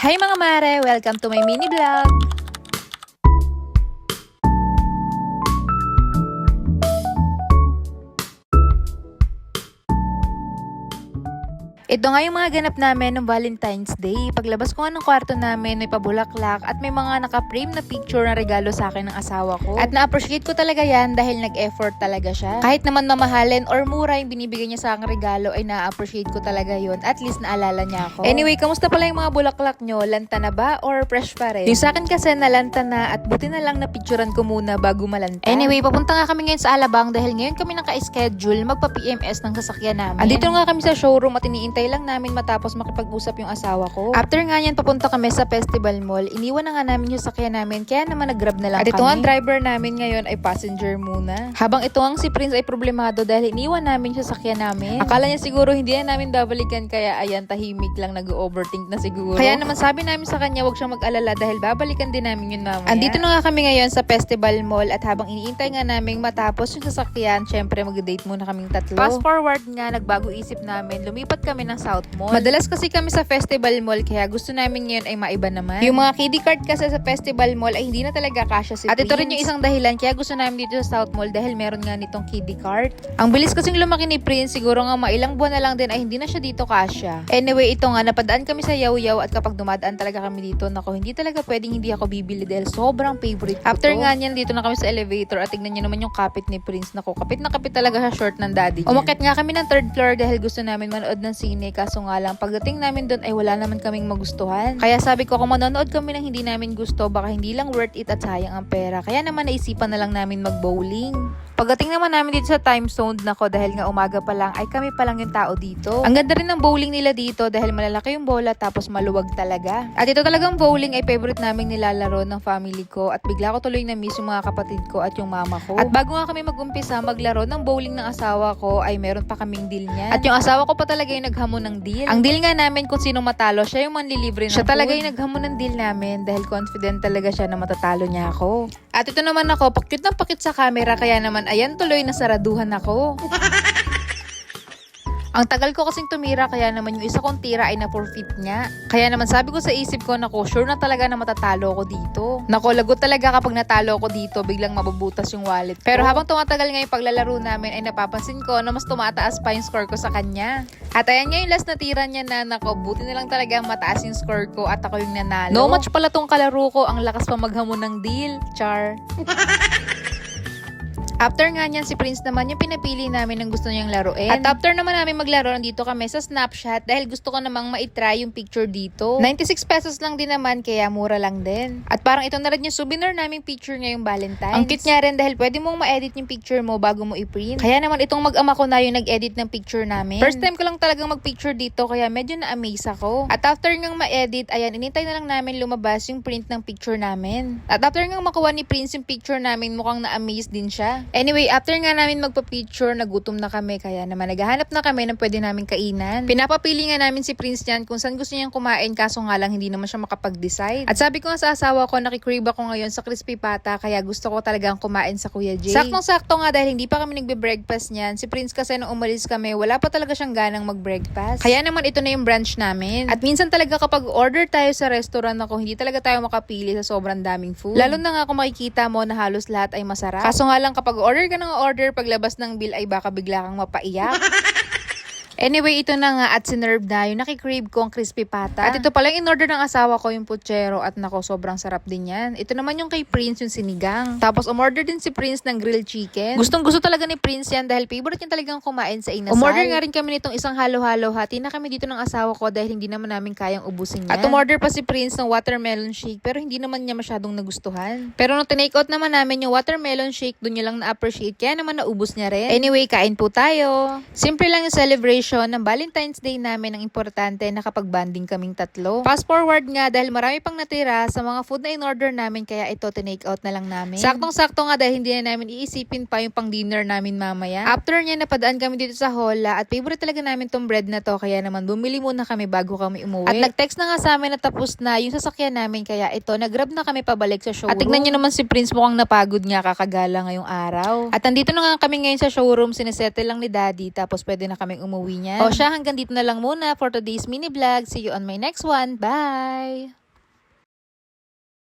Hi mga mare! Welcome to my mini vlog! Ito nga yung mga ganap namin ng Valentine's Day. Paglabas ko nga ng kwarto namin, may pabulaklak at may mga naka-frame na picture na regalo sa akin ng asawa ko. At na-appreciate ko talaga yan dahil nag-effort talaga siya. Kahit naman mamahalin or mura yung binibigay niya sa akin regalo ay na-appreciate ko talaga yun. At least naalala niya ako. Anyway, kamusta pala yung mga bulaklak nyo? Lanta na ba or fresh pa rin? Yung sa akin kasi nalanta na at buti na lang na picturean ko muna bago malanta. Anyway, papunta nga kami ngayon sa Alabang dahil ngayon kami naka-schedule magpa-PMS ng sasakyan namin. Andito nga kami sa showroom at iniintay lang namin matapos makipag-usap yung asawa ko. After nga yan, papunta kami sa Festival Mall. Iniwan na nga namin yung sakyan namin, kaya naman nag-grab na lang kami. At ito ang driver namin ngayon ay passenger muna. Habang ito ang si Prince ay problemado dahil iniwan namin yung sakyan namin. Akala niya siguro hindi na namin babalikan, kaya ayan, tahimik lang, nag-overthink na siguro. Kaya naman sabi namin sa kanya, wag siyang mag-alala dahil babalikan din namin yun mamaya. Andito na nga kami ngayon sa Festival Mall at habang iniintay nga namin matapos yung sasakyan, syempre mag-date muna kaming tatlo. Fast forward nga, nagbago isip namin, lumipat kami ng South Mall. Madalas kasi kami sa Festival Mall kaya gusto namin ngayon ay maiba naman. Yung mga kiddie cart kasi sa Festival Mall ay hindi na talaga kasya si Prince. At ito rin yung isang dahilan kaya gusto namin dito sa South Mall dahil meron nga nitong kiddie cart. Ang bilis kasing lumaki ni Prince, siguro nga mailang buwan na lang din ay hindi na siya dito kasya. Anyway, ito nga, napadaan kami sa Yaw-Yaw at kapag dumadaan talaga kami dito, nako, hindi talaga pwedeng hindi ako bibili dahil sobrang favorite ko. After nga niyan, dito na kami sa elevator at tignan niyo naman yung kapit ni Prince. Nako, kapit na kapit talaga sa short ng daddy niya. Umakyat nga kami ng third floor dahil gusto namin manood ng sine, kaso nga lang pagdating namin doon ay wala naman kaming magustuhan. Kaya sabi ko, kung manonood kami ng hindi namin gusto, baka hindi lang worth it at sayang ang pera. Kaya naman naisipan na lang namin mag-bowling. Pagdating naman namin dito sa time zone, nako, dahil nga umaga pa lang ay kami pa lang yung tao dito. Ang ganda rin ng bowling nila dito dahil malalaki yung bola tapos maluwag talaga. At ito talagang bowling ay favorite naming nilalaro ng family ko at bigla ko tuloy na miss yung mga kapatid ko at yung mama ko. At bago nga kami mag-umpisa maglaro ng bowling ng asawa ko ay meron pa kaming deal niyan. At yung asawa ko pa talaga yung naghamon ng deal. Ang deal nga namin kung sino matalo, siya yung manlilibre ng food. Siya talaga yung naghamon ng deal namin dahil confident talaga siya na matatalo niya ako. At ito naman ako, pakit ng pakit sa camera kaya naman ayan, tuloy nasaraduhan ako. Ang tagal ko kasing tumira kaya naman yung isa kong tira ay na-forfeit niya. Kaya naman sabi ko sa isip ko, nako, sure na talaga na matatalo ko dito. Nako, lagot talaga kapag natalo ko dito, biglang mabubutas yung wallet ko. Pero habang tumatagal nga yung paglalaro namin ay napapansin ko na mas tumataas pa yung score ko sa kanya. At ayan nga yung last na tira niya na, nako, buti na lang talaga mataas yung score ko at ako yung nanalo. No match pala tong kalaro ko, ang lakas pa maghamon ng deal. Char. After nga niyan, si Prince naman yung pinapili namin ng gusto niyang laruin. At after naman namin maglaro, nandito kami sa Snapchat dahil gusto ko namang maitry yung picture dito. 96 pesos lang din naman, kaya mura lang din. At parang ito na rin yung souvenir naming picture ngayong Valentine's. Ang cute niya rin dahil pwede mong ma-edit yung picture mo bago mo i-print. Kaya naman itong mag-ama ko na yung nag-edit ng picture namin. First time ko lang talagang mag-picture dito kaya medyo na-amaze ako. At after ngang ma-edit, ayan, inintay na lang namin lumabas yung print ng picture namin. At after ngang makuha ni Prince yung picture namin, mukhang na-amaze din siya. Anyway, after nga namin magpa-picture, nagutom na kami kaya naman naghahanap na kami ng pwede namin kainan. Pinapapili nga namin si Prince niyan kung saan gusto niyang kumain kaso nga lang hindi naman siya makapag-decide. At sabi ko nga sa asawa ko, nakikrave ako ngayon sa crispy pata kaya gusto ko talagang kumain sa Kuya Jay. Saktong-sakto nga dahil hindi pa kami nagbe-breakfast niyan. Si Prince kasi nung umalis kami, wala pa talaga siyang ganang mag-breakfast. Kaya naman ito na yung brunch namin. At minsan talaga kapag order tayo sa restaurant ako, hindi talaga tayo makapili sa sobrang daming food. Lalo na nga kung makikita mo na halos lahat ay masarap. Kaso nga lang kapag order ka ng order, paglabas ng bill ay baka bigla kang mapaiyak. Anyway, ito na nga at sinerve na yung nakikrave ko ang crispy pata. At ito pala yung in-order ng asawa ko, yung puchero, at nako, sobrang sarap din yan. Ito naman yung kay Prince, yung sinigang. Tapos umorder din si Prince ng grilled chicken. Gustong gusto talaga ni Prince yan dahil favorite niya talagang kumain sa inasal. Umorder nga rin kami nitong isang halo-halo. Hati na kami dito ng asawa ko dahil hindi naman namin kayang ubusin yan. At umorder pa si Prince ng watermelon shake pero hindi naman niya masyadong nagustuhan. Pero nung tinake out naman namin yung watermelon shake, doon niya lang na-appreciate kaya naman naubos niya rin. Anyway, kain po tayo. Simple lang yung celebration ng Valentine's Day namin. Ang importante nakapag-bonding kaming tatlo. Fast forward nga dahil marami pang natira sa mga food na in-order namin kaya ito tinake out na lang namin. Saktong-sakto nga dahil hindi na namin iisipin pa yung pang dinner namin mamaya. After niya napadaan kami dito sa Hola at favorite talaga namin tong bread na to kaya naman bumili muna kami bago kami umuwi. At nag-text na nga sa amin na tapos na yung sasakyan namin kaya ito nag-grab na kami pabalik sa showroom. At tignan niyo naman si Prince, mukhang napagod nga kakagala ngayong araw. At nandito na nga kami ngayon sa showroom, sinisettle lang ni Daddy tapos pwede na kaming umuwi niyan. O siya, hanggang dito na lang muna for today's mini vlog. See you on my next one. Bye!